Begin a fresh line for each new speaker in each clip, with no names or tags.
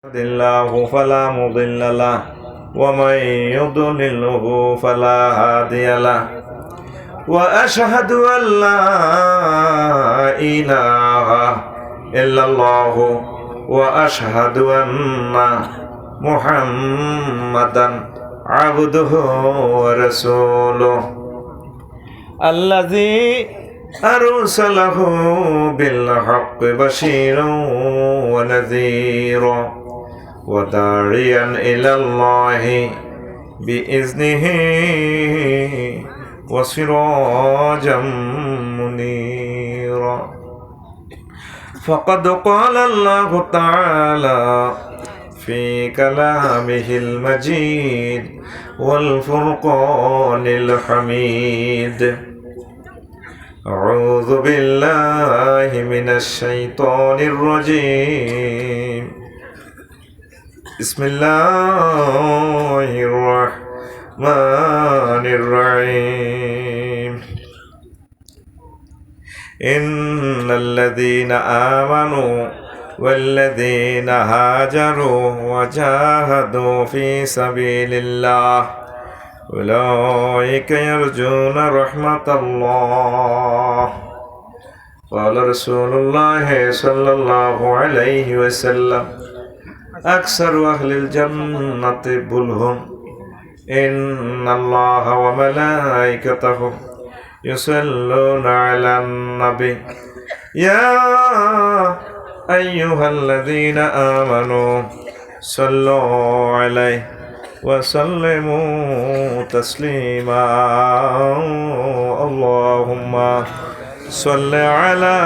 الله فلا مضل له ومن يضلله فلا هادي له وأشهد أن لا إله إلا الله وأشهد أن محمدا عبده ورسوله الذي أرسله بالحق بشيرا ونذيرا وداعيا إلى الله بإذنه وسراجا منيرا فقد قال الله تعالى في كلامه المجيد والفرقان الحميد أعوذ بالله من الشيطان الرجيم بسم الله الرحمن الرحيم إن الذين آمنوا والذين هاجروا وجاهدوا في سبيل الله أولئك يرجون رحمة الله قال رسول الله صلى الله عليه وسلم أكثر أهل الجنة بلهم إن الله وملائكته يصلون على النبي يا أيها الذين آمنوا صلوا عليه وسلموا تسليما اللهم صل على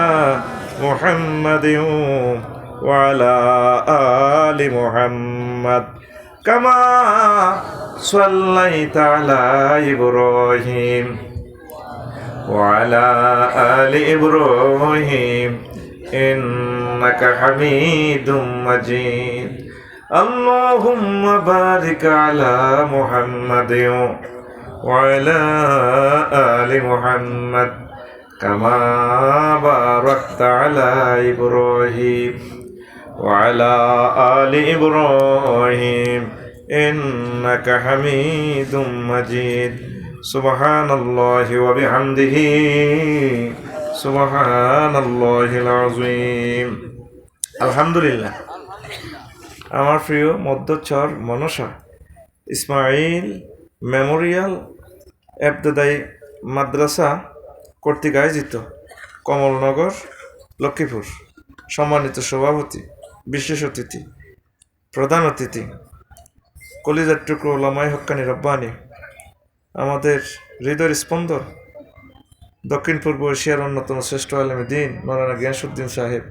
محمد وعلى آل محمد كما صليت على إبراهيم وعلى آل إبراهيم إنك حميد مجيد اللهم بارك على محمد وعلى آل محمد كما باركت على إبراهيم وعلى آل إبراهيم إنك حميد مجيد سبحان الله وبحمده سبحان الله العظيم الحمد لله আমার প্রিয় মধ্যচর মনসা ইসমাইল মেমোরিয়াল এবতদায়ী মাদ্রাসা কর্তৃক আয়োজিত কমলনগর লক্ষ্মীপুর সম্মানিত সভাপতি বিশেষ অতিথি প্রধান অতিথি কলিজার টুকরো ওলামায়ে হক্কানি রব্বানি আমাদের হৃদয়ের স্পন্দন দক্ষিণ পূর্ব এশিয়ার অন্যতম শ্রেষ্ঠ আলেমে দ্বীন মাওলানা গিয়াসউদ্দিন সাহেব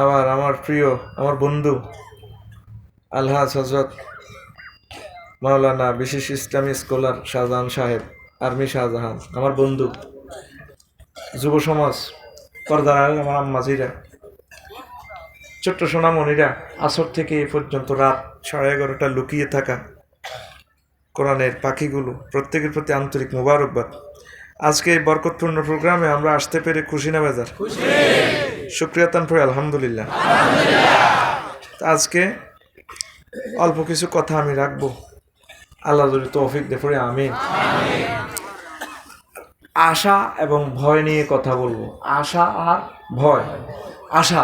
আবার আমার প্রিয় আমার বন্ধু আলহাজ হযরত মাওলানা বিশেষ ইসলামী স্কলার শাহজাহান সাহেব আর্মি শাহজাহান আমার বন্ধু যুব সমাজ পর্দার আড়ালে আমার আম্মাজিরা ছোট্ট সোনামণিরা আসর থেকে এ পর্যন্ত রাত 11:30 লুকিয়ে থাকা কোরআনের পাখিগুলো প্রত্যেকের প্রতি আন্তরিক মোবারকবাদ। আজকে এই বরকতপূর্ণ প্রোগ্রামে আমরা আসতে পেরে খুশি না বেজার? শুকরিয়া তান পড়ে আলহামদুলিল্লাহ। আজকে অল্প কিছু কথা আমি রাখবো, আল্লাহ যদি তৌফিক দে পড়ে আমিন। আশা এবং ভয় নিয়ে কথা বলবো। আশা আর ভয়। আশা,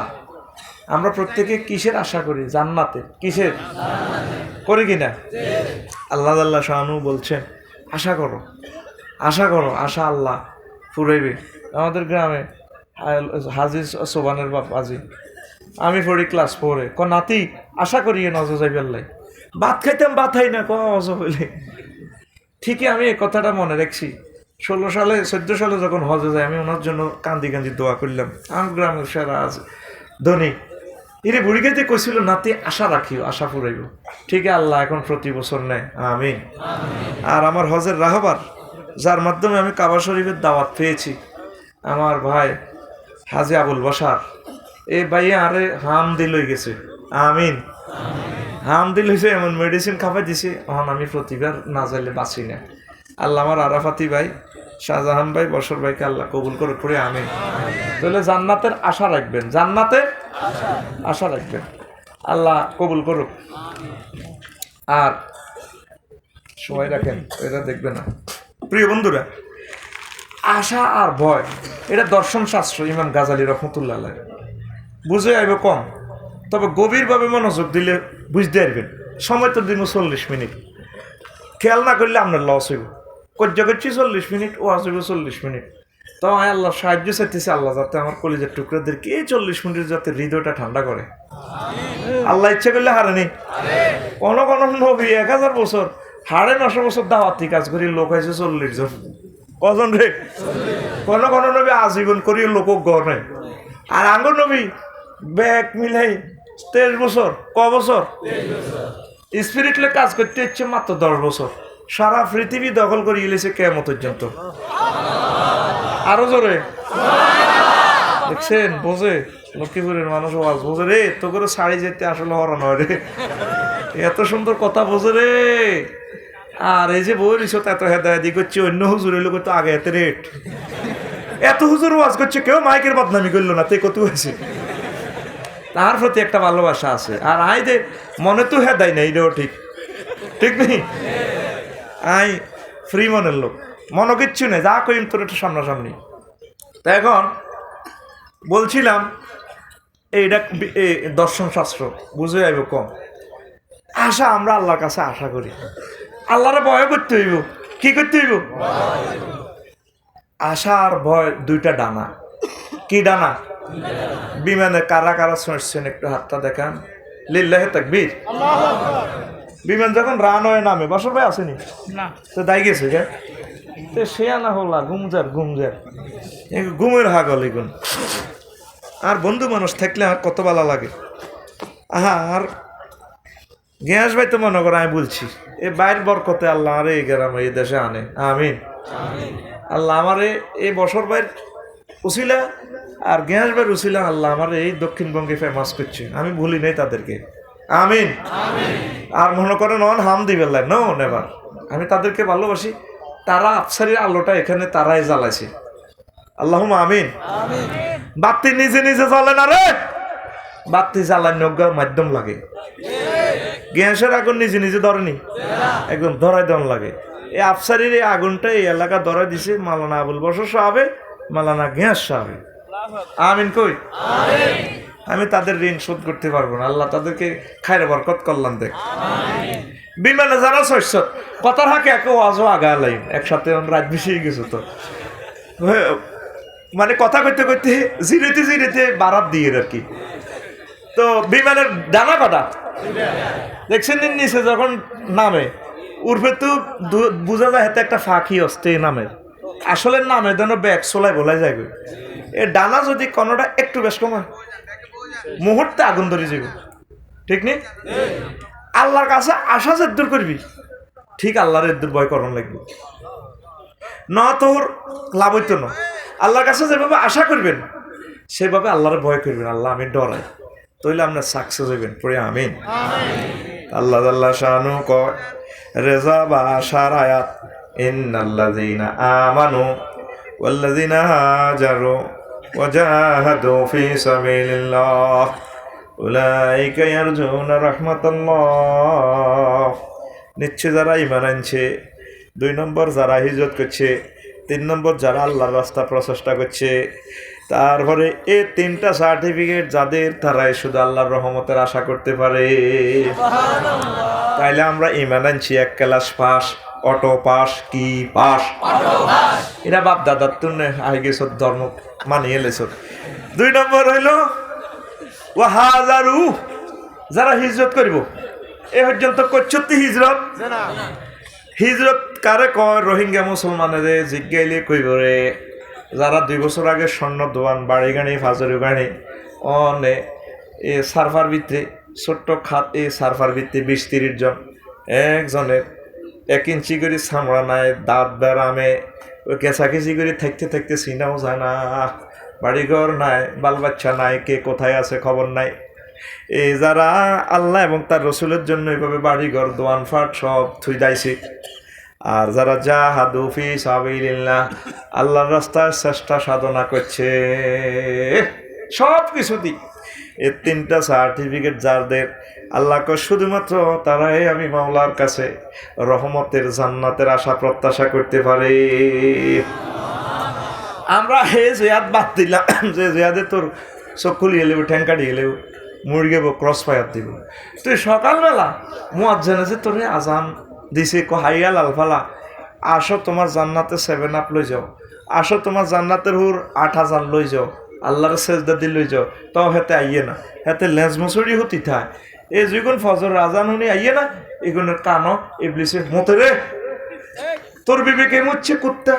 আমরা প্রত্যেকে কিসের আশা করি? জান্নাতের। কিসের করি কিনা? আল্লাহ আল্লাহ শাহানু বলছেন আশা করো, আশা করো, আশা আল্লাহ ফুরাইবে। আমাদের গ্রামে হাজি সোবানের বাপ আজি, আমি পড়ি ক্লাস 4-এ, নাতি আশা করি নজর যাইবে আল্লাহ। ভাত খাইতাম, ভাত খাই না অজ হইলে। ঠিকই আমি এই কথাটা মনে রাখছি। 14 সালে যখন হজে যায়, আমি ওনার জন্য কান্দি কান্দি দোয়া করলাম। আমার গ্রামের সেরা আছে ধনী, এরে বুড়ি গাইতে কইছিল নাতি আশা রাখিও, আশা ফুরাইব। ঠিক আল্লাহ এখন প্রতি বছর নেয়, আমিন। আর আমার হজের রাহবার, যার মাধ্যমে আমি কাবা শরীফের দাওয়াত পেয়েছি, আমার ভাই হাজি আবুল বাসার, এই ভাইয়া আরে হাম দিল গেছে, আমিন। হাম দিল হয়েছে, এমন মেডিসিন খাওয়াই দিছি, এখন আমি প্রতিবার না যাইলে বাঁচি না। আল্লাহ আমার আরাফাতি ভাই শাহজাহান ভাই বশর ভাইকে আল্লাহ কবুল করে পড়ে আমিন। তাহলে জান্নাতের আশা রাখবেন, জান্নাতের আশা রাখবেন। আল্লাহ কবুল করুক। আর সবাই রাখেন, এটা দেখবে না। প্রিয় বন্ধুরা, আশা আর ভয় এটা দর্শন শাস্ত্র ইমাম গাজালি রহমতুল্লাহ আলাইহ। বুঝে আইব কম, তবে গভীরভাবে মনোযোগ দিলে বুঝতে পারবেন। সময় তো দিন 40 মিনিট, খেয়াল না করলে আপনার লস হইব। কজ্জ করছি 40 মিনিট, ও আসবে 40 মিনিট। তো আমি আল্লাহ সাহায্য চাইতেছি, আল্লাহ যাতে আমার কলিজার টুকরাদেরকে এই 40 মিনিট যাতে হৃদয়টা ঠান্ডা করে। আল্লাহ ইচ্ছে করলে হারেনি। কোনো কোনো নবী 1000 বছর, 950 বছর দাওয়াতি কাজ করি লোক হয়েছে 40 জন। কজন রে? কোনো কোনো নবী আজীবন করি লোক গড় নেই। আর আঙ্গুর নবী ব্যাগ মিলাই 23 বছর। ক বছর? স্পিরিটলে কাজ করতে ইচ্ছে মাত্র 10 বছর। সারা পৃথিবী দখল করে গেলেছে কেমন পর্যন্ত। আরো জোরে দেখছেন? বোঝে লক্ষ্মীপুরের মানুষ আওয়াজ বোঝে রে, তো করে শাড়ি যেতে আসলে হরানো হয় রে, এত সুন্দর কথা বোঝে রে। আর এই যে বই রিসত এত হেদায়তি করছে, অন্য হুজুর হইলো করতো আগে এত রেট, এত হুজুর ওয়াজ করছে, কেউ মাইকের বদনামি করলো না, তে কত হয়েছে। তার প্রতি একটা ভালোবাসা আছে। আর আই যে মনে তো হেদায় নেই, এটাও ঠিক, ঠিক নেই। আই ফ্রি মনের লোক, মনে কিচ্ছু নেই, যা কইম তোর একটু সামনাসামনি। তা এখন বলছিলাম এইটা দর্শন শাস্ত্র বুঝে যাইব কম। আশা, আমরা আল্লাহর কাছে আশা করি, আল্লাহরে ভয় করতে হইব। কি করতে হইব? আশা আর ভয় দুইটা ডানা। কি ডানা? বিমানে কারা কারা চড়ছেন একটু হাতটা দেখান। লিল্লাহে তাকবীর। বিমান যখন রানওয়ে নামে, বসর ভাই আসেনি না তো দাই গেছে কে, তো সে আনা হলা গুমজার ঘুমের হাগল এগুন। আর বন্ধু মানুষ থাকলে আর কত ভালো লাগে। আর গ্যাস ভাই তো মনে করো আমি বলছি, এই বাইর বরকতে আল্লাহ আরে এই গ্রামে এই দেশে আনে। আমিন। আল্লাহ আমারে এই বছর বাইর উসিলা আর গ্যাস ভাইয়ের উসিলা আল্লাহ আমার এই দক্ষিণবঙ্গে ফেমাস করছে। আমি ভুলি নাই তাদেরকে। আমিন। আর মনে করেন অন হাম দিবেন নো নেভার। আমি তাদেরকে ভালোবাসি। তারা আফসারির আলোটা এখানে তারাই জ্বালাইছে। আল্লাহুম্মা আমিন। বাতি নিজে নিজে জ্বলে না রে, বাতি জ্বালানোর মাধ্যম লাগে। গ্যাসের আগুন নিজে নিজে ধরেনি, একদম ধরাই দেওয়ান লাগে। এই আফসারির এই আগুনটা এই এলাকা ধরাই দিছে মালানা আবুল বসর সাহাবে, মালানা গ্যাস সাহাবে। আমিন কই? আমি তাদের ঋণ শোধ করতে পারবো না। আল্লাহ তাদেরকে খায়রে বরকত করলাম। দেখ বিমানে যারা শস্য কথার হাকে একে আজও আগা লাইন একসাথে রাত মিশিয়ে গেছো তো, মানে কথা কইতে কইতে জিরেতে বারাত দিয়ে আর কি। তো বিমানের ডানা কটা দেখছেন নিচে যখন নামে উর্ফে তো বোঝা যায় হাতে একটা ফাঁকি আসতে নামের, আসলে নামে যেন ব্যাগ চলাই বলাই যায়। এ ডানা যদি কোনোটা একটু বেশ কমায় মুহূর্তে আগুন ধরে যাব, ঠিক নেই? আল্লাহর কাছে আশা যে দূর করবি, ঠিক আল্লাহর দূর ভয় করণ লাগবে না, তোর লাভ হইতো না। আল্লাহর কাছে যেভাবে আশা করবেন সেভাবে আল্লাহর ভয় করবেন। আল্লাহ আমি ডরাই, তাইলে আপনার সাকসেস হইবেন। পড়ে আমিন। আল্লাহ আল্লাহ শানু কয় রেজা বা আশার আয়াত, ইন্নাল্লাযীনা আমানু ওয়াল্লাযীনা হাজারু ওয়াজাহাদু ফি সাবিলিল্লাহ উলাইকা ইয়ারজুনা রাহমাতাল্লাহ। নিশ্চয় যারা ঈমান আনছে, 2 নম্বর যারা হিজরত করছে, 3 নম্বর যারা আল্লাহর রাস্তা প্রচেষ্টা করছে, তারপরে এই 3টা সার্টিফিকেট যাদের, তারাই শুধু আল্লাহর রহমতের আশা করতে পারে। তাইলে আমরা ঈমান আনছি 1 ক্লাস পাস, অটো পাস, কি পাস, এরা বাপ দাদার তুনে আগে গেছ, ধর্ম মানিয়ে এলেছ। 2 নম্বর হইল ওয়াহাজারু, যারা হিজরত করব। এ পর্যন্ত করছতি হিজরত। হিজরত কারে কয়? রোহিঙ্গা মুসলমানের জিজ্ঞাইলে কইব রে, যারা 2 বছর আগে স্বর্ণ দোয়ান, বাড়ি গাড়ি, ফাজরি গাড়ি অনে এ সার্ভার ভিত্তি ছোট্ট খাত, এই সার্ভার ভিত্তি 20-30 জন, একজনের 1 ইঞ্চি করে চামড়া নাই, দাঁত বেড়ামে, ওই কেঁচাকেচি করে থাকতে থাকতে চিনাও যায় না, বাড়িঘর নাই, বাল বাচ্চা নাই, কে কোথায় আছে খবর নাই। এই যারা আল্লাহ এবং তার রসুলের জন্য এইভাবে বাড়িঘর দোয়ানফাট সব থুই দাইছে, আর যারা জাহাদু ফি সাবিলিল্লাহ, আল্লাহর রাস্তায় চেষ্টা সাধনা করছে, সব কিছু দিক এই তিনটা সার্টিফিকেট যাদের, আল্লাহকে শুধুমাত্র তারাই আমি মাওলার কাছে রহমতের জান্নাতের আশা প্রত্যাশা করতে পারি। আমরা হে জিয়াদ বাদ দিলাম, যে জিয়াদে তোর চোখ খুলিয়ে লেব, ঠ্যাঙ্কা দিয়ে লেব, মুরগে ক্রস ফায়ার দিব। তুই সকালবেলা মুয়াজ্জিন যে তোরে আজান দিছে হাইয়া লালফালা, আসো তোমার জান্নাতে 7 আপ লই যাও, আসো তোমার জান্নাতের হুর 8000 লই যাও, আল্লাহর সেজদা দি লই যাও, তাও হেতে আইয়ে না, হেতে লেজ মসুরি হতি থায়। এই যখন ফজর আজান শুনি আইয়ে না, এগুলোর কানো ইবলিসের মতে রে, তোর বিবেকে মুচ্ছে কুত্তা,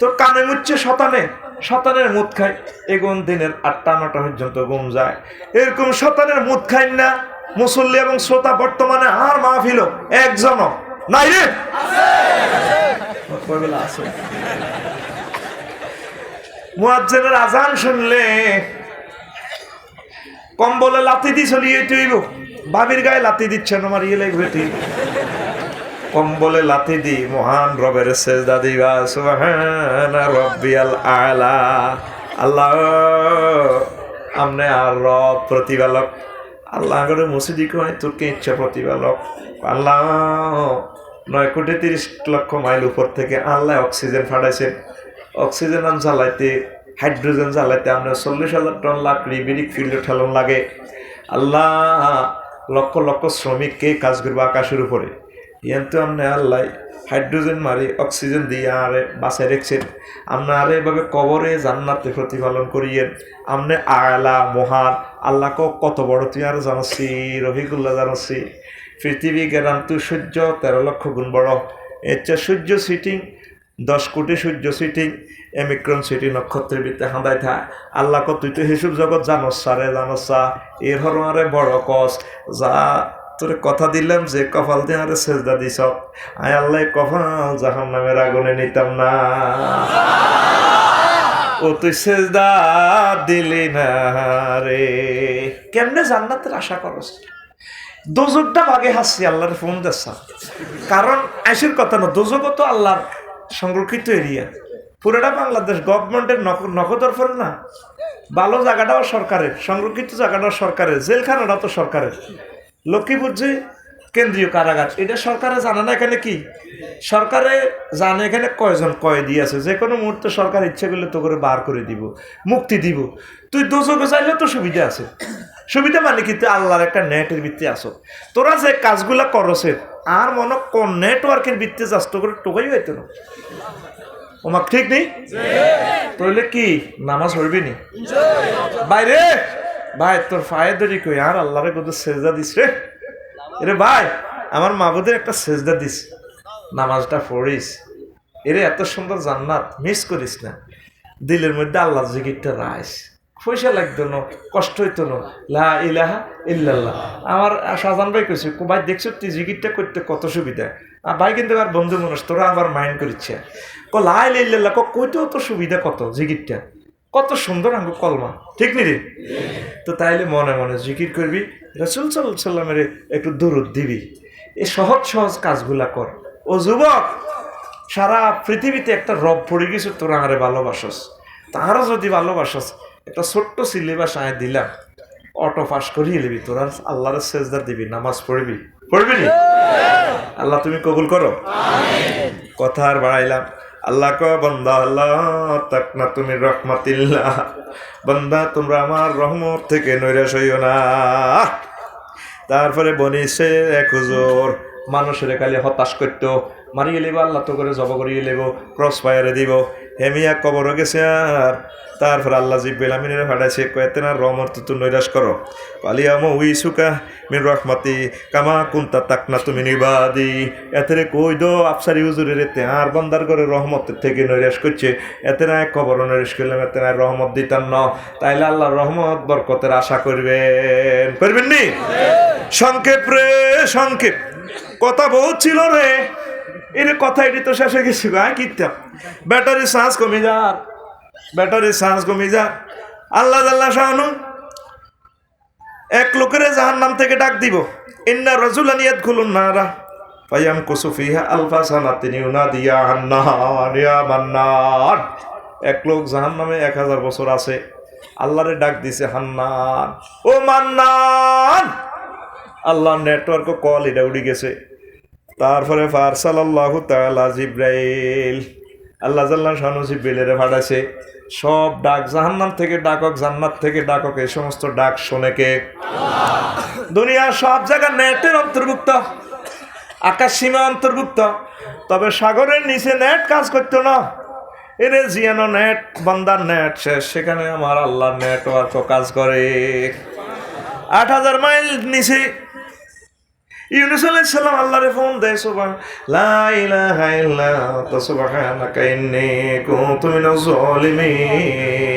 তোর কানে মুচ্ছে শতানে, শতানের মুদ খায়, এগুন দিনের 8টা-9টা পর্যন্ত ঘুম যায়। এরকম শতানের মুদ খাই না মুসল্লি এবং শ্রোতা বর্তমানে আর মাহফিল একজনও নাই রে, আছে। মুয়াজ্জিনের আজান শুনলে কম্বলে লাথি দি চলিয়ে তুইব, বাবির গায়ে লাথি দিচ্ছেন আমার ইয়ে লাগবে, ঠিক কম্বলে লাথি দি মহান রবের সেজদা দিবা, সুবহানা রাব্বিয়াল আলা। আল্লাহ আমনে আর রব প্রতিপালক, আল্লাহ করে মসজিদি কয় তোর কে ইচ্ছা প্রতিপালক। আল্লাহ 9,30,00,000 মাইল উপর থেকে আল্লাহ অক্সিজেন ফাটাইছেন, অক্সিজেন জ্বালাইতে, হাইড্রোজেন জ্বালাইতে আপনার 40,000 টন লাকড়ি বিরিক ফিল্ড ঠেলন লাগে। আল্লাহ লক্ষ লক্ষ শ্রমিককে কাজ করবে আকাশের উপরে, কিন্তু আপনি আল্লাহ হাইড্রোজেন মারি অক্সিজেন দিয়ে আরে বাঁচাই রেখেছেন। আপনি আরে এভাবে কবরে জান্নাতে প্রতিপালন করিয়েন। আপনি আলা মহান আল্লাহকে কত বড় তুই আর জানাচ্ছি, রফিকুল্লাহ জানাচ্ছি। পৃথিবী গেলাম তুই সূর্য 13 লক্ষ গুণ বড়, এর চেয়ে সূর্য সিটিং 10 কোটি সূর্য সিটিং, এমিক্রন সিটি নক্ষত্রের ভিতরে হাঁদাই থা। আল্লাহ কো তুই তো হিসুব জগৎ জানসা রে, জানসা এর হরে বড় কস যা তোরে কথা দিলাম যে কপাল দিয়ে আরে সেজদা দিস, আয় আল্লাহ কপাল জাহান্নামের আগুনে নিতাম না। ও তুই সেজদা দিলি না রে, কেমনে জান্নাতের আশা করস? দোজকটা ভাগে হাসছি আল্লাহর ফোন দেশা, কারণ আইসির কথা না, দোজক তো আল্লাহর সংরক্ষিত এরিয়া, পুরোটা বাংলাদেশ গভর্নমেন্টের নখদরফল না। ভালো জায়গাটাও সরকারের, সংরক্ষিত জায়গাটাও সরকারের, জেলখানাটাও তো সরকারের। লক্ষ্মীপুর যে কেন্দ্রীয় কারাগার, এটা সরকারে জানে না এখানে কি, সরকারে জানে এখানে কয়জন কয়েদি আছে, যে কোনো মুহূর্তে সরকার ইচ্ছে করলে তো করে বার করে দিব, মুক্তি দিব। তুই দোজকে চাইলেও তো সুবিধা আছে। সুবিধা মানে কি, তুই আল্লাহর একটা নেটের ভিত্তি আসো, তোরা যে কাজগুলা করছে আর মনে কোন নেটওয়ার্কের ভিত্তি যাস, তো করে টোকাই হইতো না। ওমাক ঠিক নেই তাহলে কি নামাজ পড়বি নি বাইরে? ভাই তোর ফায়ে ধরি কই আর আল্লাহরে কত সেজদা দিস রে, এরে ভাই আমার মাবুদের একটা সেজদা দিস, নামাজটা পড়িস, এরে এত সুন্দর জান্নাত মিস করিস না। দিলের মধ্যে আল্লাহ জিকিরটা রাইস, পয়সা লাগতো না, কষ্ট হইতো না, লা ইলাহা ইল্লাল্লাহ। আমার শাহজান ভাই কইছে, ভাই দেখছো তুই জিকিরটা করতে কত সুবিধা। ভাই কিন্তু আমার বন্ধু মানুষ, তোরা আবার মাইন্ড করিচ্ছে, লা ইলাহা ইল্লাল্লাহ কইতেও তো সুবিধা কত, জিকিরটা কত সুন্দর আঙ্গ কলমা, ঠিক নি রে? তো তাইলে মনে মনে জিকির করবি, রাসূল সাল্লাল্লাহু আলাইহি সাল্লামের একটু দরুদ দিবি, এই সহজ সহজ কাজগুলা কর। ও যুবক, সারা পৃথিবীতে একটা রব পড়ে গেছে, তোরা আরে ভালোবাসস, তাহারও যদি ভালোবাসস একটা ছোট্ট সিলেবাস আয় দিলাম, অটো পাস করিয়ে নিবি, তোরা আল্লাহর সেজদা দিবি, নামাজ পড়বি, পড়বি নি? আল্লাহ তুমি কবুল করো। কথা আর বাড়াইলাম, আল্লাহ ক বান্দা আল্লাহ তাক না তুমি রহমাতিল্লাহ, বান্দা তোমরা আমার রহমত থেকে নৈরাশ হইও না। তারপরে বনিছে এক হুজুর মানুষের খালি হতাশ করতো, মারিয়ে লেব আল্লাহ তো করে জব করিয়ে লেব, ক্রস ফায়ারে দিব, হেমিয়া কবর গেছে। আর তারপর আল্লাহ জিব্রাইল আমিনের ফাটাইছে, কয়েতে না রহমত তুই নৈরাশ করো, পালিয়াম উইসুকা মিন রহমাতি কামা কুন্তা তাকনা তুমি নিবাদি। এতে কই দো আফসারি হুজুরের এতে আর বান্দার করে রহমতের থেকে নৈরাশ করছে, এতে না কবর নৈরাশ করলাম, এতে না রহমত দিতাম না। তাইলে আল্লাহ রহমত বরকতের আশা করবেন, করবেন নি? সংক্ষেপ রে সংক্ষেপ, কথা বহুত ছিল রে, এর কথা এটি তো শেষে গেছি গায়ে কিতাম। ব্যাটারি চার্জ কমে যা, ব্যাটারি চার্জ কমে যা। আল্লাহ আল্লাহ শাহানু এক লোকের জাহান্নাম থেকে ডাক দিব, ইন্না রাজুলান ইয়াদখুলুন নারা ফায়াম কুসুফিহা আলফা সানাতিন ইউনাদিয়া আন্নার ইয়া মান্নার। এক লোক জাহান্নামে 1000 বছর আছে, আল্লাহরে ডাক দিছে হান্নান, ও মান্নান। আল্লাহ নেটওয়ার্ক কল এটা উড়ে গেছে। তারপরে ফারসালাল্লাহু তাআলা জিব্রাইল, আল্লাহ জাল্লা শানু জিব্রাইলের পাঠাইছে। সব ডাক জাহান্নাম থেকে ডাকক, জান্নাত থেকে ডাকক, এই সমস্ত ডাক শোনে কে? দুনিয়ার সব জায়গা নেটের অন্তর্ভুক্ত, আকাশ সীমা অন্তর্ভুক্ত, তবে সাগরের নিচে নেট কাজ করতো না। এরে জিয়ানো নেট, বান্দার নেট শেষ, সেখানে আমার আল্লাহর নেটওয়ার্ক কাজ করে। ৮,০০০ মাইল নিচে ইউনূস আলাইহিস সালাম আল্লাহরে ফোন দেয়, লা ইলাহা ইল্লা আনতা সুবহানাকা ইন্নী কুনতু মিনাজ জালিমিন।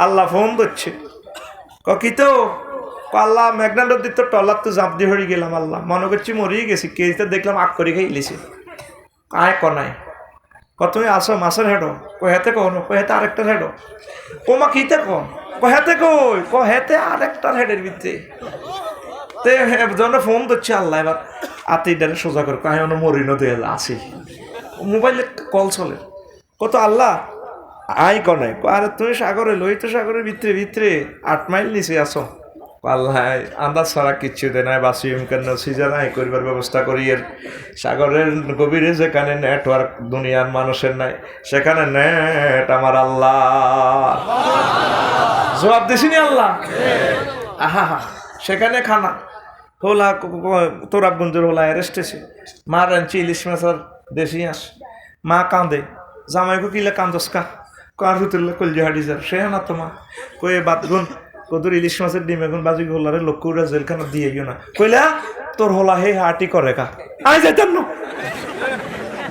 আল্লাহ ফোন দিচ্ছে, কি তো আল্লাহ মেঘনা নদীর তো টলার তো জাপ দিয়ে হয়ে গেলাম, আল্লাহ মনে করছি মরিয়ে গেছি, কেজিতে দেখলাম আগ করে খেয়ে ইলিছে আয় কনায় তুমি আসো মাছের হেডো, হেতে কো হেতে আরেকটা হেডো, কোমা কিতে হেতে কই হেতে আরেকটার হেডের ভিতরে তে যখন ফোন দিচ্ছে আল্লাহ এবার আতিটারে সোজা করে কাহে মরিনো দিয়ে আসি, মোবাইলে কল চলে, কত আল্লাহ আই কনে, আরে তুমি সাগরে লই তো সাগরের ভিতরে ভিতরে ৮ মাইল নিচে আসো। আল্লাহ আন্দাজ ছাড়া কিচ্ছু দেয় নাই, বাসিম কেন সিজা নাই করবার ব্যবস্থা করি। এর সাগরের গভীরে যেখানে নেটওয়ার্ক দুনিয়ার মানুষের নাই, সেখানে নেট আমার আল্লাহ। জবাব দিছিনি আল্লাহ? আহা হা, সেখানে খানা হোলা তোরাবগঞ্জের হোলা অ্যারেস্টেছে, মা রাঞ্চি ইলিশ মাছের দেশি আস, মা কাঁদে, জামাইকে কিলে কান্দস কা কার হুতুল্লা কলজি হাডি যার সে না তোমা কয়ে বাদগুন কদুর ইলিশ মাছের ডিম এখন বাজি হোলারে লক্ষ্য উড়া জেলখানা দিয়ে গিয়ে না কইলা তোর হোলা হে হাটি করে কা আই যাইতাম না।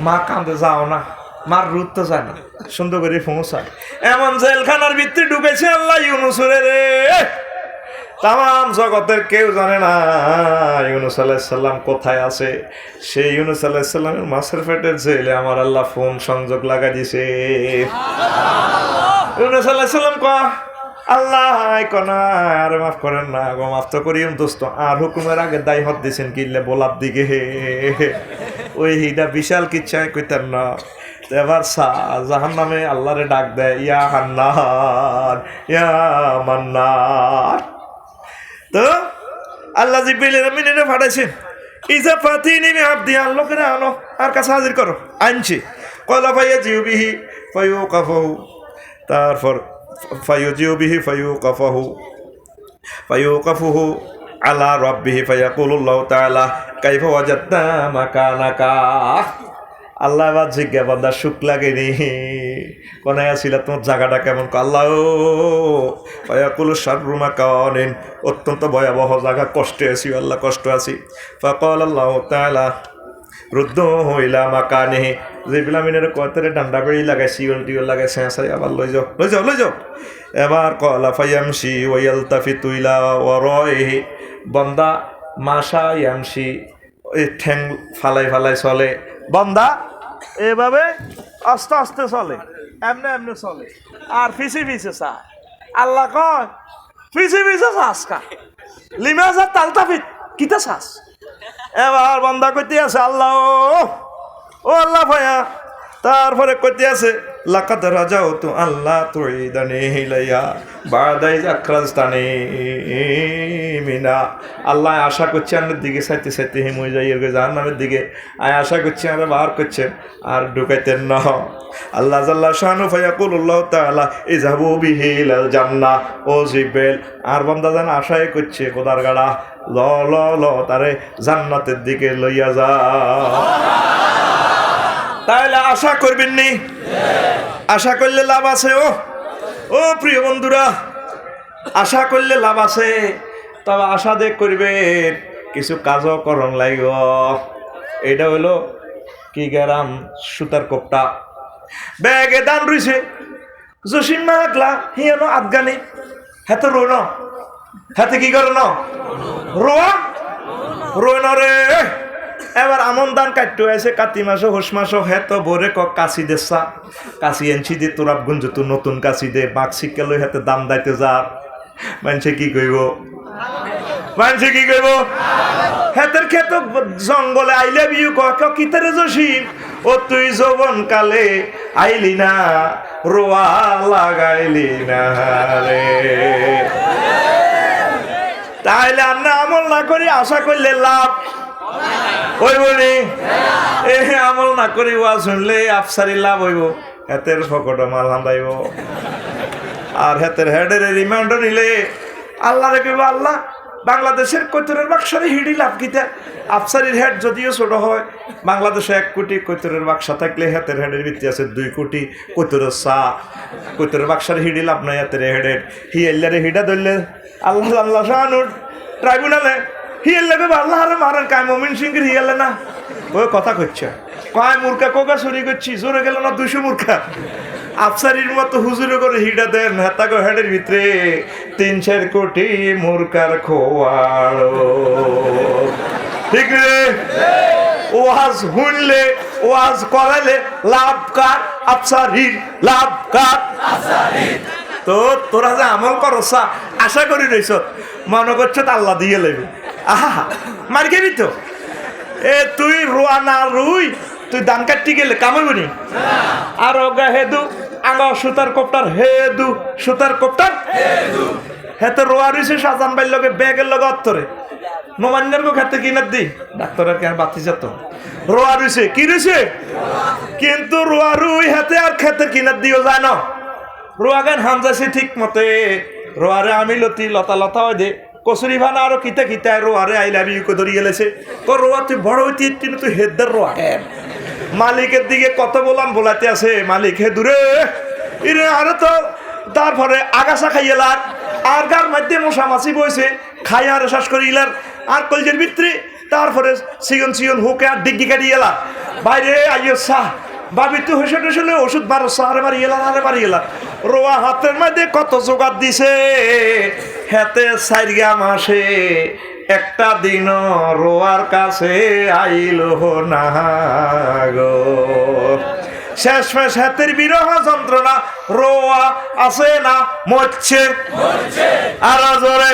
মা কান্দে, যাও না, মার রুদ তো যায় না, সুন্দর করে পৌঁছায়। এমন জেলখানার ভিতরে ঢুকেছে আল্লাহ ইউনূসরে রে, তাম জগতের কেউ জানে না ইউনূস আলাইহিস সালাম কোথায় আছে। সেই ইউনূস আলাইহিস সালামের মাছের পেটের জেলে আমার আল্লাহ ফোন সংযোগ লাগাই দিছে। ইউনূস আলাইহিস সালাম কয় আল্লাহ কনা আর মাফ করেন না গো, মাফ তো করিম দোস্ত, আর হুকুমের আগে দায় হত দিছেন কিনলে বলার দিকে ওই হিডা বিশাল কিচ্ছায় কইতেন না। এবার জাহান্নামে আল্লাহরে ডাক দেয়, ইয়া হান্নান ইয়া মান্নান। তো আল্লাহ জিব্রাইলের আমিনে পাঠাইছেন, ইজা ফাতিনি মি আবদি, আল্লাহকে আনো আর কাছে হাজির করো। আনছি কলা ফাইয়া জিউবিহি ফায়ুকাফাহু, তারপর ফায়ুজিউবিহি ফায়ুকাফুহু আলা রাব্বিহি ফায়াকুলুল্লাহু তাআলা কাইফা ওয়াজাদতা মাকানাকা। আল্লাহ এবার জিজ্ঞা বান্দা সুখ লাগেনি কোনায় আসিল তোমার জায়গাটা কেমন? আল্লাহ ফায়াকুলু শাররু মাকানিন, অত্যন্ত ভয়াবহ জায়গা, কষ্টে আছি আল্লাহ, কষ্ট আছি। ফাকাল আল্লাহু তাআলা রুদ্দ হইলা মাকানিহি, জিবলামিনের কতরে ডান্ডা বেড়ি লাগাই শিওল টিওল লাগাই শেষাই আবার লই যাও। এবার কলা ফায়ামশি ওয়ালতাফিতু ইলা ওয়ারাইহি, বান্দা মাশা ইয়ামশি, এই ঠ্যাং ফালাই ফালাই চলে, বান্দা এভাবে আস্তে আস্তে চলে, এমনে এমনে চলে, আর ফিসি ফিসে চায়। আল্লাহ কয় ফিসি ফিসে চাস কা লিমাজা তালতাফিত কিতা চাস? এবার বান্দা কইতে আছে আল্লাহ ও আল্লাহ ভাইয়া, তারপরে কইতে আছে লাকাদ রাজাউতু আল্লাহ তুইদানি ইলাইয়া বাদাই আখরাজতানি মিনা। আল্লাহ আশা করছে আমার দিকে চাইতে চাইতে হিমই যাই জাহান্নামের দিকে, আশা করছি আমরা বার করছেন আর ঢুকাইতেন না। আল্লাহ জাল্লা শানু ফায়াকুলুল্লাহু তাআলা ইযহাবু বিহি ইলাল জান্নাহ, ও জিব্রাইল আর বান্দা জান আশাই করছে খোদার গাড়া ল ল ল তারে জান্নাতের দিকে লইয়া যা। তাহলে আশা করবেন নি? আশা করলে লাভ আছে। ও প্রিয় বন্ধুরা, আশা করলে লাভ আছে, তবে আশা দেখ করবেন কিছু কাজও করণ লাগব। এটা হইল কি গেরাম সুতার কোপটা ব্যাগে দান রইছে, জসিম মাগলা হিয়ানো আফগানি হাতে রো না, হাতে কি করে না রোয়া রোয় না রে। এবার আমন দান কাটতে আছে কাতি মাসো হোস মাসো হেত ভরে ক কাশি দেশা কাশি এনছি দে তোরাব গুঞ্জ তো নতুন কাশি দে বাঘ শিক্ষা লই হাতে দাম দাইতে যার মানুষে কি কইব? মানুষে কি কইব? হেতের ক্ষেত জঙ্গলে আইলে বিউ কিতারে জসিম ও তুই যৌবন কালে আইলি না, রোয়া লাগাইলি না রে। তাইলে আমরা আমল না করি আশা করলে লাভ হইব নি? আমল না করি ওয়াজ শুনলে আফসারি লাভ হইব, হেতের ফকট মাল হান্দাইব। আর হেতের হেডের রিমান্ডার নিলে আল্লাহ রেখে আল্লাহ বাংলাদেশের কৈতরের বাক্সারে হিডি লাভ কিতা? আফসারির হেড যদিও ছোট হয়, বাংলাদেশে 1 কোটি কৈতরের বাক্সা থাকলে হেতের হেডের ভিত্তি আছে 2 কোটি কৈতরের চা। কৈতরের বাক্সারে হিডি লাভ নাই, হেতের হেডের হিয়ারে হিডা ধরলে আল্লাহ আল্লাহ শাহানুর ট্রাইব্যুনালে হিয়ার লাগে আল্লাহ আরে মারেন কায় মমিন সিংহের হিয়ালে না ওই কথা করছে কয় মূর্খা কোকা চুরি করছি, জোরে গেল না 200 মূর্খা। আফসারির মতো হুজুরে করে হিডা দেন হেতাগো হেডের ভিতরে 3-4 কোটি মূর্খার খোয়াড়ো। ঠিক রে? ওয়াজ শুনলে ওয়াজ করালে লাভ কার? আফসারির। লাভ কার? আফসারির। তো তোরা যে আমল করছ আশা করি রইছ, মনে করছ আল্লাহ দিয়ে লেবে। আহা মার খেবি তো। তুই রোয়া না রুই তুই ধান কাটতে গেলে কামাইব নি? আর অগা হেদু আঙা সুতার কপ্টার হেদু সুতার কপ্টার হেতে রোয়া রইছে সাজান বাইর লগে ব্যাগের লগে অত্তরে নোমান্যের গো খেতে কিনার দি ডাক্তারের কেন বাতি যেত রোয়া রইছে কি রইছে, কিন্তু রোয়া রুই হাতে আর খেতে কিনার দিও যায় না। রোয়া গান হামজাছে ঠিক মতে রোয়ারে আমি লতি লতা লতা হয় দে কচুরি ভানা আরো কিতা কিতা রোয়ারে আই লাভ ইউ কে ধরিয়ে লেছে। রোয়া তুই বড় হইতে কিন্তু তুই হেদার রোয়া। মালিকের দিকে কত বললাম বলাতে আছে, মালিক হে দূরে ইরে আরে তো। তারপরে আগাছা খাইয়েলার আর গার মধ্যে মশা মাছি বইছে খাই আর শ্বাস করি ইলার আর কলজের ভিতরে। তারপরে সিগন সিগন হুকে আর ডিগ্গি কাটি এলা বাইরে আইয় সাহ ভাবি তুই হেসে টেসলে ওষুধ মারো সারে মারি এলার আরে মারি এলার। রোয়া হাতের মধ্যে কত জোগাড় দিছে, হেতে 4 মাসে একটা দিন রোয়ার কাছে আইল না গো। শেষমেশ হাতের বিরহ যন্ত্রণা রোয়া আছে না মরছে আর জোরে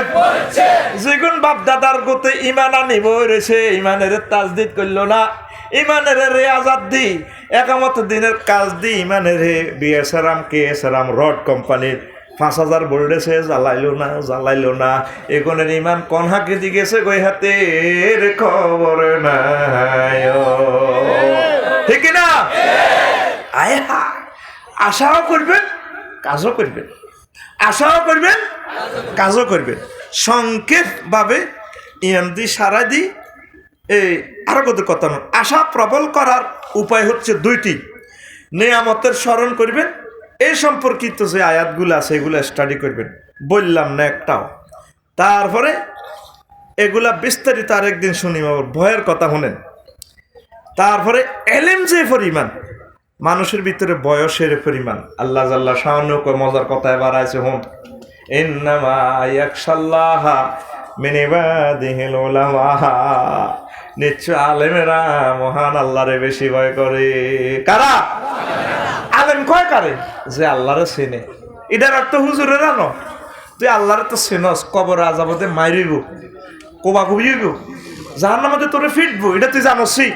যেগুন বাপ দাদার গোতে ইমান আনিব রয়েছে, ইমানের তাজদিদ করলো না, ইমানের রে আজাদ দি একামত দিনের কাজ দি ইমানের বিএসআরাম কেএসআরাম রড কোম্পানির 5000 বলডেছে জ্বালাইলো না এগনের ইমান কনহাকে দিগেছে গই হাতের খবর নাই। ঠিক না? আয়হা আশাও করবেন কাজও করবেন, আশাও করবেন কাজও করবেন। সংক্ষেপ ভাবে ইয়ান্দি সারা দি আরো কত কথা নয়। আশা প্রবল করার উপায় হচ্ছে 2টি। নেয়ামতের স্মরণ করবেন, এই সম্পর্কিত যে আয়াতগুলো আছে এগুলো স্টাডি করবেন, বললাম না একটাও। তারপরে এগুলা বিস্তারিত আরেকদিন শুনি, ভয়ের কথা শুনেন। তারপরে এলেম যে পরিমাণ মানুষের ভিতরে বয়সের পরিমাণ আল্লাহ জাল্লা শাহানু মজার কথা এবার আছে হন ইন্নামা ইয়াখশাল্লাহা মিন ইবাদিহিল উলামা। নিশ্চয় আলেমেরা মহান আল্লাহরে বেশি ভয় করে। কারা? আলেম কয় কারে? যে আল্লাহরে চেনে। এটার অর্থ হুজুরের আনো তুই আল্লাহরে তো চেনস, কবর আযাবতে মাইরিব কোবা কুবিব জাহান্নামে তোরে ফিটবো, এটা তুই জানসি,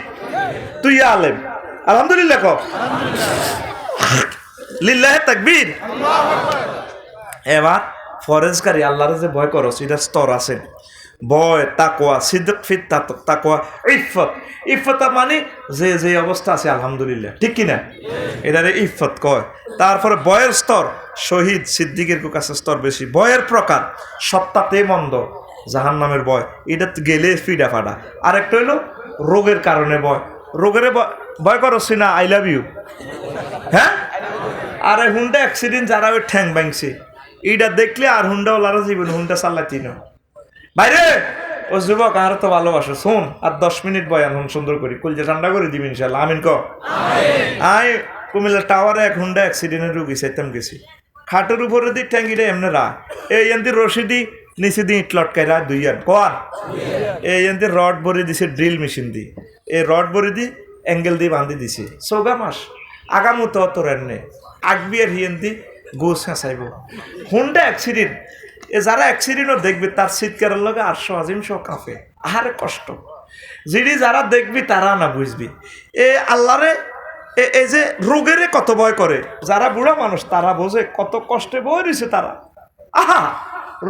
তুই আলেম। আলহামদুলিল্লাহ ক লিল্লাহে তাকবীর। এবার ফরেজকারী আল্লাহরে যে ভয় করস এটা স্তর আছে, ভয় তাকওয়া সিদক ফিত তাকওয়া ইফত। ইফত মানে যে যে অবস্থা আছে আলহামদুলিল্লাহ, ঠিক কিনা? এটারে ইফত কয়। তারপরে বয়ের স্তর শহীদ সিদ্দিকের কাছে স্তর বেশি। বয়ের প্রকার সত্তাতে মন্দ, জাহান্নামের ভয়, এটা গেলে ফিডা ফাডা। আরেকটা হইলো রোগের কারণে ভয়, রোগের ভয় করছি না আই লাভ ইউ। হ্যাঁ, আরে হুন্ডা অ্যাক্সিডেন্ট যারা ওই ঠ্যাং ভাঙছে এইটা দেখলে আর হুন্ডাওয়ালারা জীবন হুন্ডা চালাতি না বাইরে। ও যুবক আর তো ভালোবাসো, শোন আর 10 মিনিট বয়ান হন সুন্দর করি, কলজা ঠান্ডা করে দিবি ইনশাল্লাহ। আমিন ক আই কুমিল্লা টাওয়ারে এক হুন্ডা অ্যাক্সিডেন্টের রুগী চাইতাম গেছি, খাটের উপরে দি ট্যাঙ্গিটা এমনি রা এই এনতি রশিদি নিচে দিয়ে ইট লটকাই রা 2 আন কর এই এনতি রড ভরে দিছে ড্রিল মেশিন দি, এই রড ভরে দি অ্যাঙ্গেল দিয়ে বাঁধি দিছে। 14 মাস আগামতো তোর এনে আগবি আর হিয়েন্তি গোস হাসাইব। হুন্ডা অ্যাক্সিডেন্ট এ যারা অ্যাক্সিডেন্টও দেখবে তার চিৎকারের লগে 800 আজিম সহ কাঁপে, আহারে কষ্ট। যিনি যারা দেখবি তারা না বুঝবি। এ আল্লাহরে এই যে রোগের কত ভয় করে, যারা বুড়া মানুষ তারা বোঝে কত কষ্টে বই রয়েছে তারা। আহা,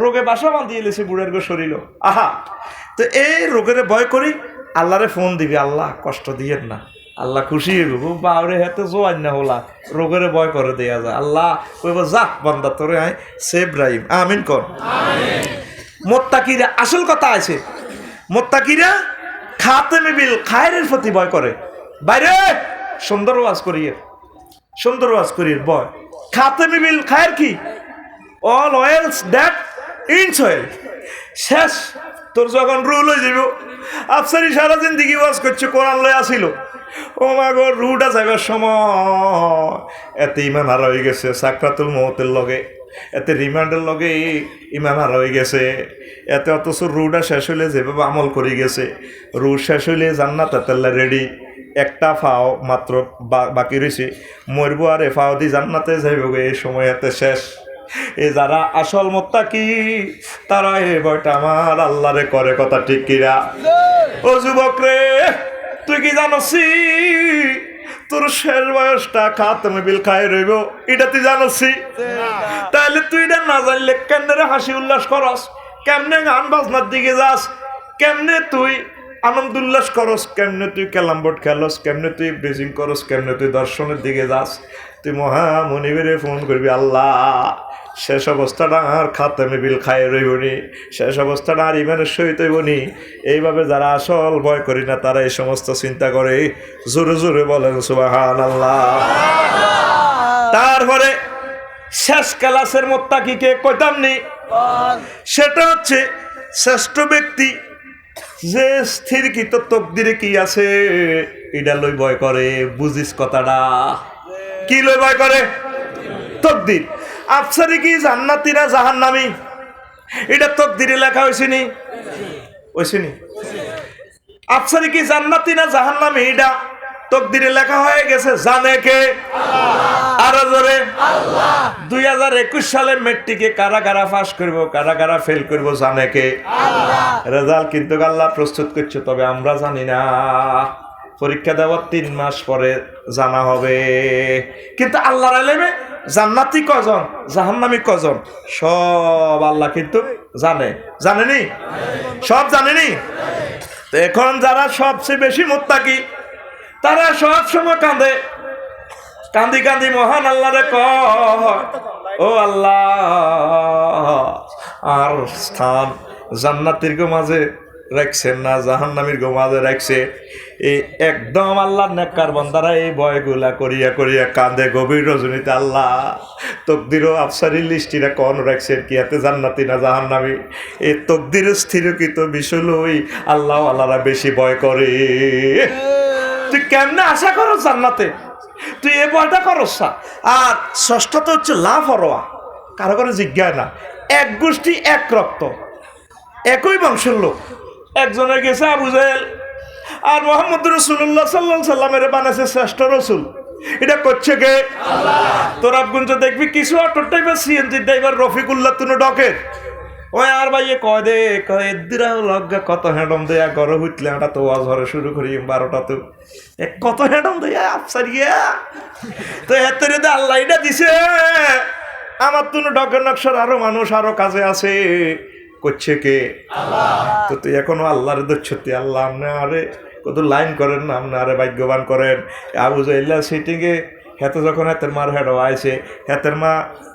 রোগে বাসা বাঁধিয়ে এলেছে বুড়ের গো শরীর। আহা, তো এই রোগের ভয় করি আল্লাহরে ফোন দিবি, আল্লাহ কষ্ট দিয়েন না, আল্লাহ খুশি হইব বাউরে হাতে জোয়ান না হলা, রোগের ভয় করে দেয়া যায়। আল্লাহ কইব যা বান্দা তোরে আয় সেভ রাইম, আমিন কর। মোত্তাকিরা আসল কথা আছে, মোত্তাকিরা খাতেমে বিল খায়রের প্রতি ভয় করে। বাইরে সুন্দর ওয়াজ করিয়ে, সুন্দর ওয়াজ করিয়ে ভয়। খাতেমে বিল খায়ের কি? All oils that ins oil. শেষ তোর যখন রুল হয়ে যাব, আফসারি সারা জিন্দিগি ওয়াজ করছে, কোরআন লয়ে আসিল, ও মা গো রুটা যাইবার সময় এতে ইমান হারা হয়ে গেছে, সাকরাতুল মৌতের লগে এতে রিমান্ডের লগে ইমান হারা হয়ে গেছে, এতে অথচ রুটা শেষ হইলে যেভাবে আমল করে গেছে, রু শেষ হইলে জান্নাত এতেল্লা রেডি, একটা ফাও মাত্র বাকি রয়েছে, মরবো আর এ ফাও দি জান্নাতে যাইব গে, এই সময় এতে শেষ। এ যারা আসল মুত্তাকি তারা এই ভয়টা আমার আল্লাহরে করে, কথা ঠিক কিরা? ও যুবক রে, তুই কি জানসি তোর শেষ বয়সটা খাতেমে বিল খায় রইব, এটা তুই জানসি? তাহলে তুই এটা না জানলে কেমনে হাসি উল্লাস করস, কেমনে গান বাজনার দিকে যাস, কেমনে তুই আনন্দ উল্লাস করস, কেমনে তুই ক্যালাম বোর্ড খেলস, কেমনে তুই ব্রিজিং করস, কেমনে তুই দর্শনের দিকে যাস? তুই মহামনিবেরে ফোন করবি, আল্লাহ শেষ অবস্থাটা আর খাতেমে বিল খায় রইবনি, শেষ অবস্থাটা আর ইমানের সহিত হইবনি। এইভাবে যারা আসল ভয় করি না তারা এই সমস্ত চিন্তা করে। জোরে জোরে বলেন সুবহানাল্লাহ। তারপরে শেষ ক্লাসের মুত্তাকিকে কইতামনি, সেটা হচ্ছে শ্রেষ্ঠ ব্যক্তি যে স্থিরকৃত তকদিরে কি আছে এটা লই ভয় করে। বুঝিস কথাটা? কি লই ভয় করে? তকদির। আফসারি কি জান্নাতি না জাহান্নামী এটা তকদিরে লেখা হয়েছে নি? আফসারি কি জান্নাতি না জাহান্নামী এটা তকদিরে লেখা হয়ে গেছে। জানে কে? আরো জোরে। 2021 সালে মেট্রিকে কারা কারা পাস করবো, কারা কারা ফেল করবো জানে কে? রেজাল্ট কিন্তু আল্লাহ প্রস্তুত করছে, তবে আমরা জানি না। পরীক্ষা দেওয়ার 3 মাস পরে জানা হবে। কিন্তু আল্লাহর ইলমে জান্নাতি কজন, জাহান্নামী কজন সব আল্লাহ কিন্তু জানেনি, সব জানেনি। তো এখন যারা সবচেয়ে বেশি মুত্তাকি তারা সব সময় কাঁদে, কান্দি কান্দি মহান আল্লাহরে কয়, ও আল্লাহ আর স্থান জান্নাতীর গো মাঝে রাখছেন না জাহান্নামীর গো মাঝে রাখছে। এই একদম আল্লাহর নেককার বান্দারা এই ভয়গুলা করিয়া করিয়া কাঁদে গভীর রজনীতে। আল্লাহ তকদিরও আফসারি লিস্টিরা কোন রাখছেন কি এতে জান্নাতি না জাহান্নামী? এই তকদির স্থিরকৃত বিষয় লই আল্লাহ আল্লাহরা বেশি ভয় করে। তুই কেমনে আশা করো জান্নাতে, তুই এ ভয়টা করস না। আর ষষ্ঠটা হচ্ছে লাভ হরোয়া, কারো করে জিজ্ঞাসা না। এক গোষ্ঠী এক রক্ত, একই বংশের লোক, একজনে গেছে আবু জাহেল আর মোহাম্মদ রাসূলুল্লাহ সাল্লাল্লাহু আলাইহি সাল্লামের বানাইছে শ্রেষ্ঠ রসুল। এটা করছে কে? তোরা গুঞ্জ দেখবি কিছু অটো টাইপের সিএনজি ড্রাইভার রফিকুল্লাহ তুনো ডকের ওই আর ভাইয়ে কয় দে কয় এদিরাও লজ্ঞা কত হ্যাডম দেয়া ঘর হইতলে এটা তো ওয়াজ ঘরে শুরু করি 12টা তো কত হ্যাডম দেয়া আফসারিয়া তো হেতরে দে আল্লাহ এটা দিছে। আমার তুনো ডকের নকশার আরো মানুষ আরো কাজে আছে, করছে কে? তো তুই এখনো আল্লাহরে দচ্ছতি আল্লাহ আপনি আরে কত লাইন করেন না, আপনি আরে ভাগ্যবান করেন। আবু জাহেল সিটিংয়ে হেতে যখন হেতের মার হেডো আইছে, হেতের মা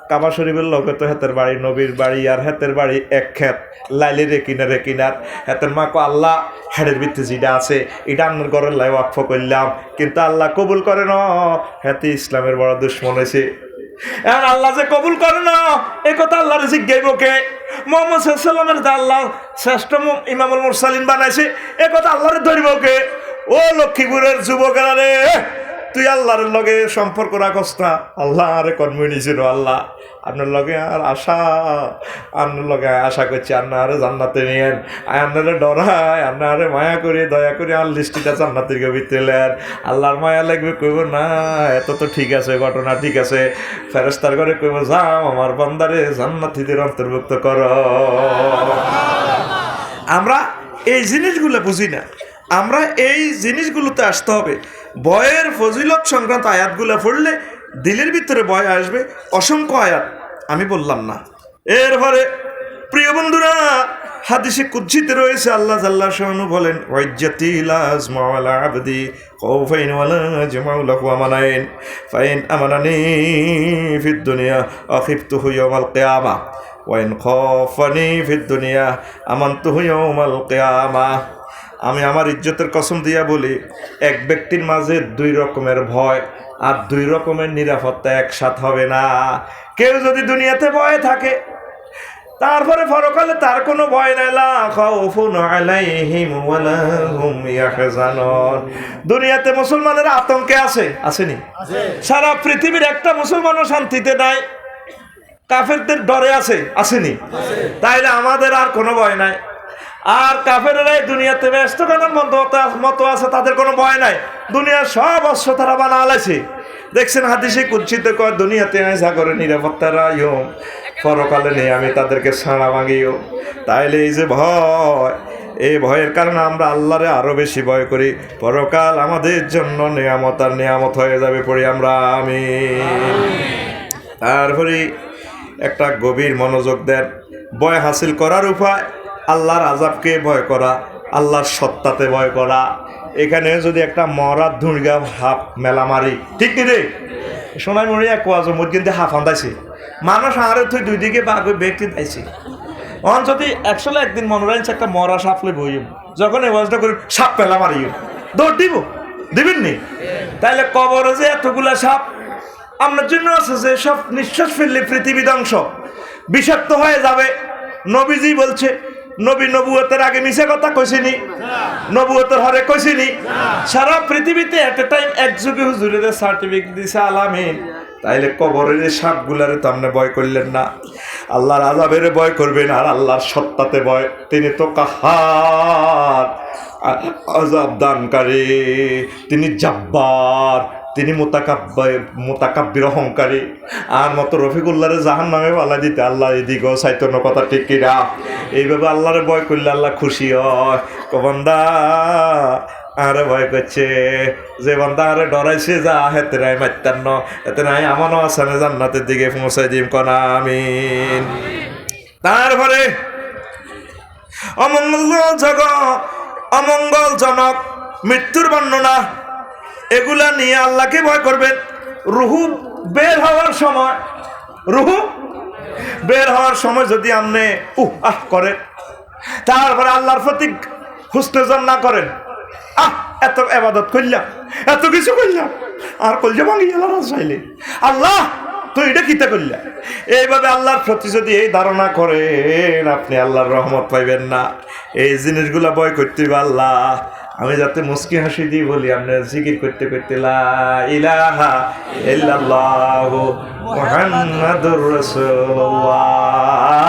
কাবা শরীফের লোকে তো হেতের বাড়ি নবীর বাড়ি আর হেতের বাড়ি এক ক্ষেত লাইলে রে কিনার। হেতের মা কো আল্লাহ হেডের ভিত্তি যেটা আছে এটা আপনার ঘরের লাই ওয়াকফ করলাম, কিন্তু আল্লাহ কবুল করে না। হেতে ইসলামের বড় দুশ্মন হয়েছে। এখন আল্লাহ যে কবুল করে না এ কথা আল্লাহর জিজ্ঞাইব কে? মুহাম্মদ সাল্লাল্লাহু আলাইহি ওয়াসাল্লামের আল্লাহ শ্রেষ্ঠ ইমামুল মুরসালিন বানাইছে এ কথা আল্লাহরে ধরিব কে? ও লক্ষ্মীপুরের যুবকেরা রে, তুই আল্লাহর লগে সম্পর্ক রাখস না, আল্লাহ আরে কর্মী নিয়েছিল। আল্লাহ আপনার লগে আর আপনার লগে আশা করছি আপনারে জান্নাতে নিয়েন, আপনারে ডরায় আপনারে মায়া করে দয়া করে আর লিস্টিটা জান্নাতের ভিতরেলেন। আল্লাহর মায়া লাগবে, কইব না এত তো ঠিক আছে, ঘটনা ঠিক আছে। ফেরেশতার ঘরে কইব যাও আমার বান্দারে জান্নাতীদের অন্তর্ভুক্ত করো। আমরা এই জিনিসগুলো বুঝি না। আমরা এই জিনিসগুলোতে আসতে হবে। ভয়ের ফজিলত সংক্রান্ত আয়াতগুলো পড়লে দিলের ভিতরে ভয় আসবে। অসংখ্য আয়াত আমি বললাম না। এরপরে প্রিয় বন্ধুরা, হাদিসে কুদসিতে রয়েছে আল্লাহ জাল্লা শানহু বলেন, ওয়াজ্জাতি লা আজমা আলা আবদি খাউফাইন ওয়ালা জামাউ লাহু আমানাইন ফাইন আমানানি ফিদ দুনিয়া আখিফতুহু ইয়াওমাল কিয়ামা ওয়া ইন খাফানি ফিদ দুনিয়া আমানতুহু ইয়াওমাল কিয়ামা। আমি আমার ইজ্জতের কসম দিয়া বলি, এক ব্যক্তির মাঝে দুই রকমের ভয় আর দুই রকমের নিরাপত্তা একসাথ হবে না। কেউ যদি দুনিয়াতে ভয় থাকে, তারপরে পরকালে তার কোনো ভয় নাই, লা খাউফুন আলাইহিম ওয়ালা হুম ইয়াহজানুন। দুনিয়াতে মুসলমানের আতঙ্কে আছে, আসেনি? সারা পৃথিবীর একটা মুসলমানও শান্তিতে নাই, কাফেরদের ডরে আছে, আসেনি? তাইলে আমাদের আর কোনো ভয় নাই। আর কাফেরেরাই দুনিয়াতে ব্যস্ত কারণ মতো আছে, তাদের কোনো ভয় নাই। দুনিয়ার সব অস্ত্র তারা বানা আলাইছে। দেখছেন হাদিসে কুদসিতে কয়, দুনিয়াতে আইসা করে নিরাপত্তা রাইও, পরকালে নেই আমি তাদেরকে ছাড়া ভাঙিও। তাইলে এই যে ভয়, এই ভয়ের কারণে আমরা আল্লাহরে আরো বেশি ভয় করি। পরকাল আমাদের জন্য নিয়ামত আর নিয়ামত হয়ে যাবে, পড়ি আমরা আমিন। তারপরে একটা গভীর মনোযোগ দেন। ভয় হাসিল করার উপায় আল্লাহর আযাবকে ভয় করা, আল্লাহর সত্তাতে ভয় করা। এখানে যদি একটা মরার ধুঁড়গা হাফ মেলা মারি, ঠিক নি রে? সোনাই মরি এক ওয়াজ মধ্যে হাফ আন্দাইছে মানুষ আরে তুই দুই দিকে বাঘ ব্যক্তি দাইছে। অন যদি একশো একদিন মনে রাখছে একটা মরা সাপলে বইব, যখন এই ওয়াজটা করি সাপ মেলা মারিও, দৌড় দিব, দিবেন নি? তাইলে কবরে যে এতগুলা সাপ আপনার জন্য আছে, যে সব নিঃশ্বাস ফেললে পৃথিবী ধ্বংস, বিষাক্ত হয়ে যাবে। নবীজি বলছে, নবী নবুয়তের আগে মিছে কথা কইছিনি, নবুয়তের হরে কইছিনি। সারা পৃথিবীতে এট এ টাইম এক যুগে হুজুরের সার্টিফিকেট দিছে আলামিন। তাইলে কবরের সাপগুলারে তো আপনি ভয় করলেন না, আল্লাহর আযাবের ভয় করবেন আর আল্লাহর সত্তাতে ভয়। তিনি তো কাহার, আযাব দানকারী, তিনি জাব্বার, তিনি মোতাকাব্বির অহংকারী। আর মতো রফিকুল্লাহরে জাহান্নামে পালাই দিতে আল্লাহ এদিকেও চাইতন্য, কথা ঠিক কিনা? এইভাবে আল্লাহরে ভয় করলে আল্লাহ খুশি হয়। বান্দা আরে ভয় করছে, যে বান্দা আরে ডরাইছে, যা হেতে নাই মাত্তান্ন, এতে নাই আমারও আসানে জান্নাতের দিকে পৌঁছাই দিম, কনা আমিন। তারপরে অমঙ্গলজনক মৃত্যুর বর্ণনা, এগুলা নিয়ে আল্লাহকে ভয় করবেন। রুহু বের হওয়ার সময় যদি আপনি আহ করেন, তারপরে আল্লাহর প্রতি হুসনে জন না করেন, এত ইবাদত করলাম, এত কিছু করলাম, আর কলজা ভাঙি আল্লাহ চাইলে, আল্লাহ তুই এটা কিতা করলা, এইভাবে আল্লাহর প্রতি যদি এই ধারণা করেন, আপনি আল্লাহর রহমত পাইবেন না। এই জিনিসগুলা ভয় করতে হবে। আল্লাহ আমি যাতে মুস্কি হাসি দিয়ে বলি, আপনি জিকির করতে করতে লা ইলাহা ইল্লাল্লাহু মুহাম্মাদুর রাসূলুল্লাহ।